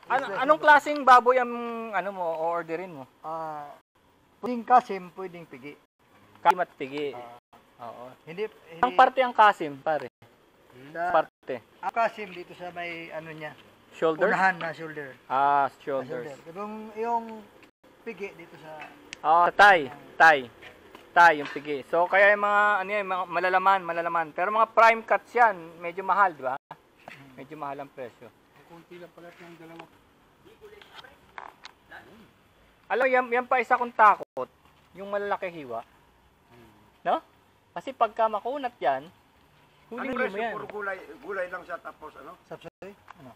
Anong klaseng baboy ang ano mo, o-orderin mo? Pwedeng kasim, pwedeng pigi. Kasim at pigi. Oo. Hindi. Ang parte ang kasim, pare. Parte. Ang kasim dito sa may ano niya. Shoulder? Unahan na shoulder. Shoulders. Yung pigi dito sa... Thigh yung pigi. So, kaya yung mga, ano yan, mga malalaman. Pero mga prime cuts yan, medyo mahal, di ba? Medyo mahal ang presyo. Kunti lang pala ng dalawa. Alam, yan pa isa kong takot, yung malalaki hiwa. No? Kasi pagka makunat yan, huli mo yan. Puro gulay lang siya tapos ano? Sapsoy? Ano?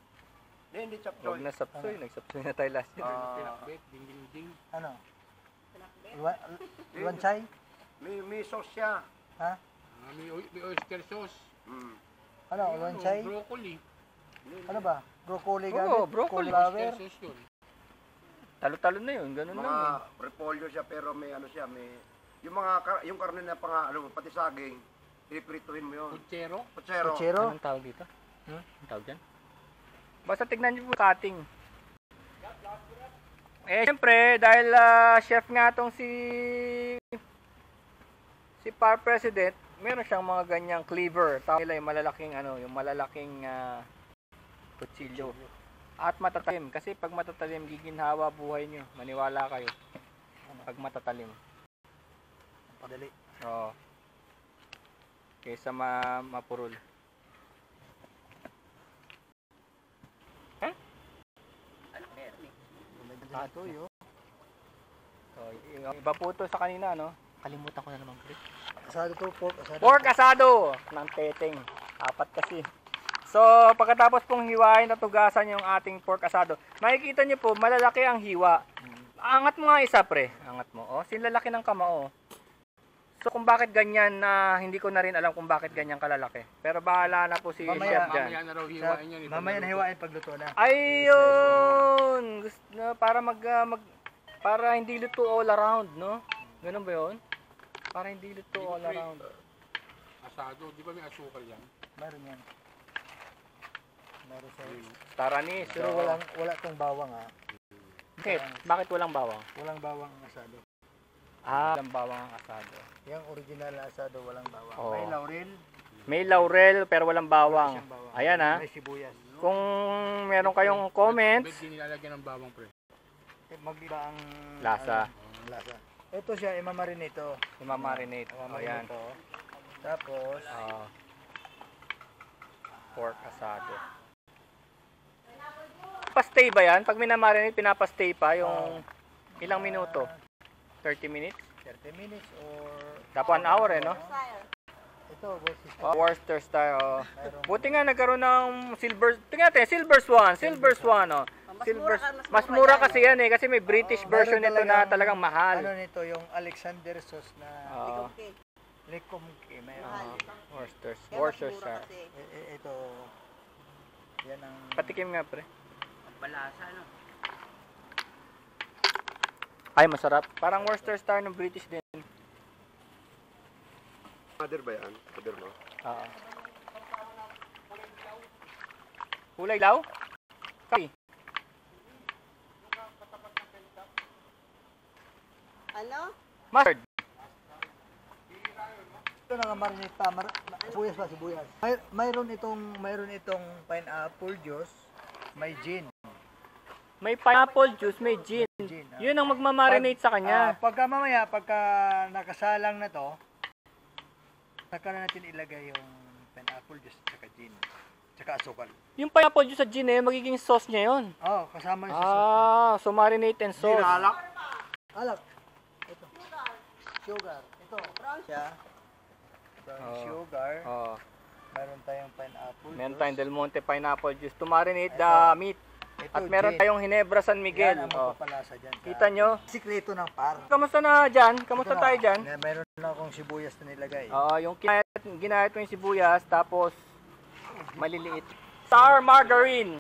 Hindi Huwag chapsoy. na sapsoy, nagsapsoy na tayo last year. Pinakbet, ding. Ano? Luansay? May sauce siya. Ha? May oyster sauce. Ano? Luansay? Broccoli. Ano ba? Broccoli Oo, gamit? broccoli. Cauliflower? Oyster sauce yun. Talo-talo na yun, ganun lang eh. Mga repolyo siya pero may ano siya, may yung karne na ano, pati saging, piniprituhin mo yun. Puchero? Puchero? Anong tawag dito? Anong tawag dyan? Basta tignan niyo po cutting. Siyempre, dahil chef nga tong si Par President, meron siyang mga ganyang cleaver. Tawag nila yung malalaking kutsilyo. At matatalim. Kasi pag matatalim, giginhawa buhay nyo. Maniwala kayo. Pag matatalim. Padali. Oo. Kaysa mapurol. Ito yun. So, iba po ito sa kanina, no? Kalimutan ko na naman, Chris. Asado to, pork asado. Pork asado ng teteng. 4 kasi. So, pagkatapos pong hiwain at tugasan yung ating pork asado, makikita nyo po, malalaki ang hiwa. Angat mo nga isa, pre. Angat mo. Oh, sinlalaki ng kamao. So, kung bakit ganyan na hindi ko na rin alam kung bakit ganyan kalalaki. Pero bahala na po si chef dyan. Mamaya na raw hiwain yan. Mamaya na hiwain pagluto na. Ayun! Para hindi luto all around, no? Ganun ba yun? Para hindi luto all around. Asado, di ba may asukal yan? Meron yan. Meron sa... Taranis. Pero wala tong bawang ha. Bakit walang bawang? Walang bawang ang asado. Walang bawang ang asado. Yung original na asado walang bawang. Oo. May laurel. May laurel pero walang bawang. Ayan ha. May sibuyas. Kung meron kayong comments, Ba't di nilalagyan ng bawang, pre? Mag-iba ang lasa. lasa. Ito siya, imamarinate ito. Imamarinate. Ayan. Tapos, Pork asado. Pastay ba yan? Pag minamarinate, pinapastay pa yung ilang minuto? 30 minutes? 30 minutes or... Tapos 1 hour no? Ito, Worcester style. Buti nga nagkaroon ng silver swan. Silver swan, oh. Mas mura kasi yan eh. Kasi may British version nito na talagang mahal. Ano nito, yung Alexander sauce na... Likomke. Worcester style. Ito, yan ang... Patikim nga, pre. Balasa, no? Ay, masarap. Parang Worcester style ng British din. Mother ba yan? Mother mo? Oo. Kulay law? Kapi. Ano? Mustard. Ito na nga marinate pa. Sibuyas pa, sibuyas. Mayroon itong pineapple juice. May gin. May pineapple juice, may gin. Yun ang magmamarinate sa kanya. Pagka nakasalang na to, saka na natin ilagay yung pineapple juice at gin. Tsaka asukal. Yung pineapple juice sa gin magiging sauce niya yun. Kasama yung sauce. So marinate and sauce. Alak. Ito. Sugar. Ito. Siya. Ito yung sugar. Meron tayong pineapple juice. Meron tayong Del Monte pineapple juice to marinate the meat. At meron tayong Ginebra San Miguel. Yan ang magpapalasa dyan. Kita nyo? Sikreto ng par. Kamusta na dyan? Kamusta tayo dyan? Meron na akong sibuyas na nilagay. Yung ginayat mo yung sibuyas, tapos maliliit. Star Margarine.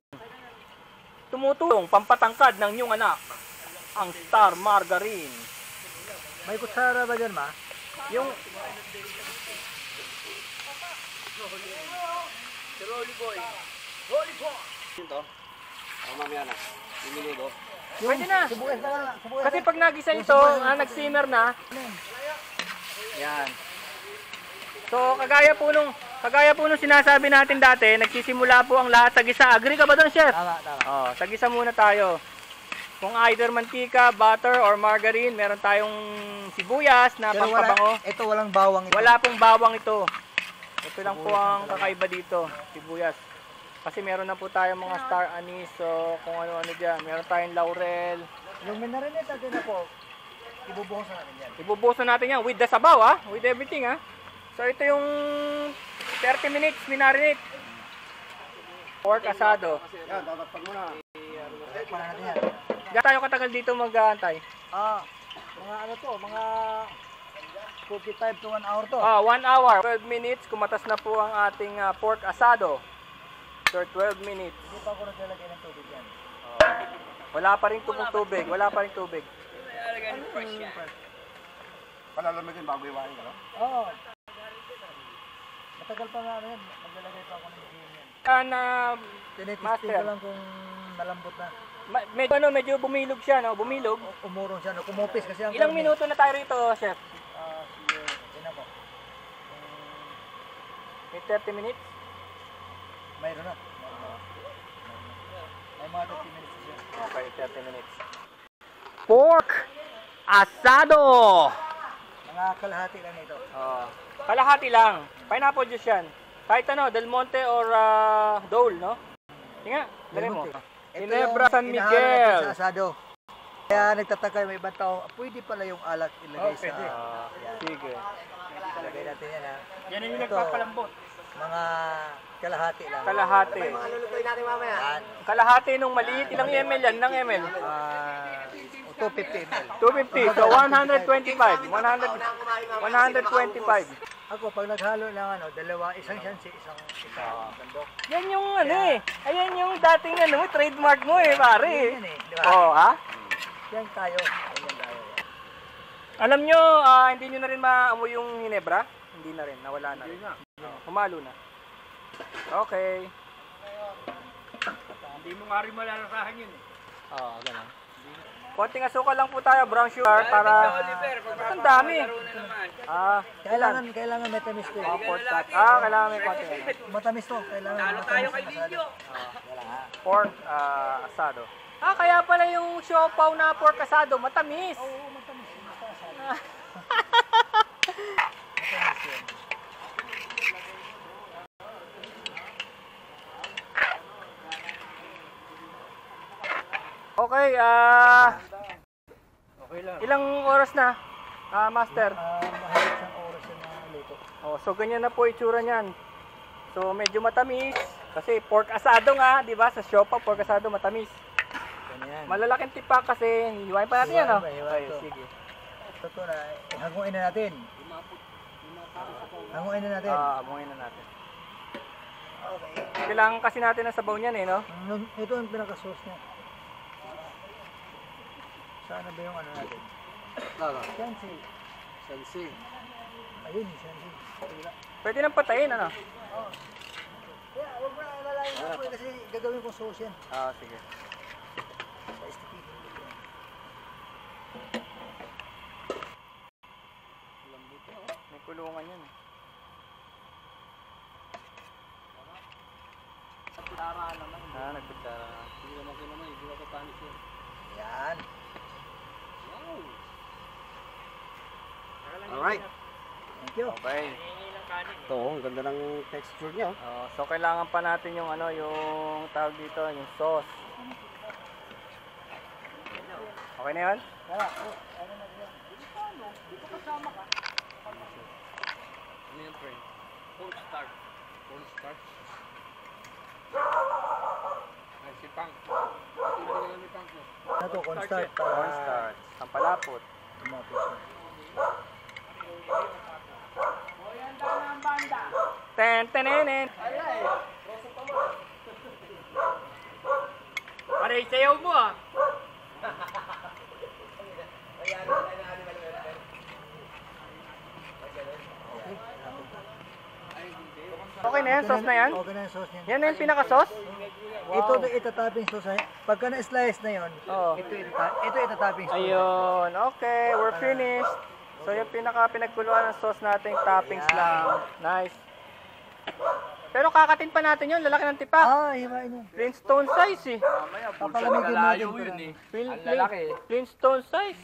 Tumutulong, pampatangkad ng inyong anak. Ang Star Margarine. May kutsara ba dyan, ma? Yung... Si Rolly Boy. Rolly Boy! Ito? Mamaya na. Pwede na. Sibuyas na lang. Sibuyas. Kasi pag nagisa ito, nag-simmer na. Yan. So, kagaya po nung sinasabi natin dati, nagsisimula po ang lahat sa gisa. Agree ka ba doon, chef? Tama, tama. Oh, sa gisa muna tayo. Kung either mantika, butter, or margarine, meron tayong sibuyas na Pero pampabango. ito walang bawang ito. Wala pong bawang ito. Ito lang po ang kakaiba dito, sibuyas. Kasi meron na po tayong mga star anise, so kung ano-ano dyan. Meron tayong laurel. Yung minarinate natin na po, ibubuhos na natin yan. Ibubuhos na natin yan with the sabaw, ha? With everything, ha? So ito yung 30 minutes minarinate. Pork asado. Yan, tatakpan mo na. Para natin yan. Diyan tayo katagal dito mag-aantay. Mga ano to, mga 45 to 1 hour to. 1 hour, 12 minutes. Kumatas na po ang ating pork asado. For 12 minutes. Hindi pa ako naglalagay ng tubig yan. Wala pa rin tubig. Wala pa rin tubig. Palalamigin bago iwain ka, no? Oo. Matagal pa nga rin. Maglalagay pa ako ng gin yan. Tinitesting Master. ko lang kung malambot na. Medyo bumilog siya, no? Bumilog. Umurong siya, no? Kumupis kasi ang Ilang karne. minuto na tayo rito, chef? Sige, tingnan ko. May 30 minutes? Mayroon na. May mga 30 minutes na siya. Okay, 30 minutes. Pork asado! Mga kalahati lang ito. Kalahati lang. Pineapple juice yan. Kahit ano, Del Monte or Dole, no? Tinga, dali mo. Ito Ginebra yung San inaharap natin Miguel. sa asado. Kaya nagtataka yung ibang tao, pwede pala yung alak ilagay sa... Pwede. Yan. Sige. Ilagay natin yan, ha. Yan yung Ito, nagpapalambot. Mga kalahati lang. Kalahati. Lulutuin natin mamaya. Yan. Kalahati nung maliit. Ilang ml yan? Ilang ml? 250 ml. 250. So 125. 125. Ako, pag naghalo ng ano, dalawa, isang shansi, isang sandok. Yan yung ano eh. Ayan yung dating ano, trademark mo eh, pare. Yan eh, di ba? Oh, ha? Yan tayo. Yan tayo. Alam nyo, hindi nyo na rin maamoy yung Ginebra? Hindi na rin, nawala na rin. Humalo na. Okay. Hindi mo nga rin malalasahan yun eh. Oo, ganun. Konting asukal lang po tayo, brown sugar, para... Ang dami. Kailangan matamis to. Pork fat. Kailangan may konti. Matamis to. Kailangan Talo matamis tayo to kay masyado. Linjo. Pork asado. Kaya pala yung siopaw na pork asado, matamis. Oo, matamis. Okay, ilang oras na, master? Mahirap siyang oras yung luto. Oh, so ganyan na po itsura niyan. So medyo matamis kasi pork asado nga, 'di ba? Sa siopaw pork asado matamis. Ganyan. Malalaking tipa kasi hiwain pa natin yan, no? Hiwain to. Sige. Ito na, hanguin na natin. Hanguin na natin. Abungin na natin. Kailangan kasi natin ng sabaw niyan eh, no? Ito ang pinaka-sauce niya. Saan na ba yung ano natin? Shansi. Sensi. Ayun, shansi. Pwede nang patayin, ano? Kaya, huwag mo na alalayan ako kasi gagawin ko sauce yan. Sige. Sa sticky. May kulungan yan. Tara naman. Nagkutsara. Hindi naman kayo naman, hindi ako panis yun. Yan. Wow! Alright. Thank you. Okay. Ito, ang ganda ng texture niya. So kailangan pa natin yung ano, yung tawag dito, yung sauce. Okay na 'yan? Ano yung friend? Cornstarch. Cornstarch? Ay, si Pang. Ito na lang ni Pang mo. Ano to, cornstarch. Cornstarch. Sampalapot. Tumapos siya. Ten. Pare, sayaw mo ah. Okay na yan, sauce na yan? Okay na yung sauce niyan. Yan na yung pinaka-sauce? Ito na itatapping sauce. Pagka na-slice na yon, Oo. ito itatapping sauce. Ayun, okay, we're finished. So yung pinagkuluan ng sauce natin, toppings lang. Nice. Pero kakatin pa natin yun, lalaki ng tipak. Hiwain yun. Flintstone size eh. Mamaya, Papalamigin natin ito. yun eh. Flintstone size.